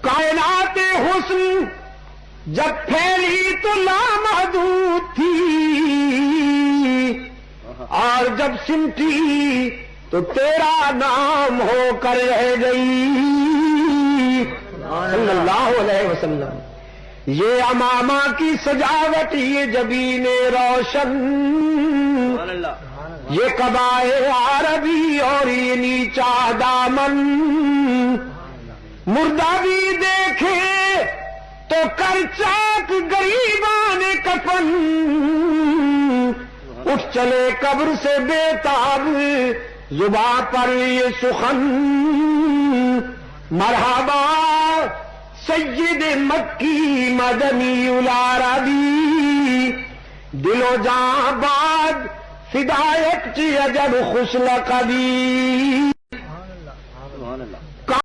कायनात हुस्न जब फैली तो लामहदूद थी, और जब सिमटी तो तेरा नाम होकर रह गई सल्लल्लाहु अलैहि वसल्लम। ये अमामा की सजावट, ये जबीने रोशन, ये कबाए आरबी और ये नीचा दामन। मुर्दा भी देखे तो कर चाक गरीबान कफन, उठ चले कब्र से बेताब जुबा पर ये सुखन। मरहबा सय्यद मक्की मदनी उल अरबी, दिलो जां बाद फिदायत ची अजब खुश लक़बी।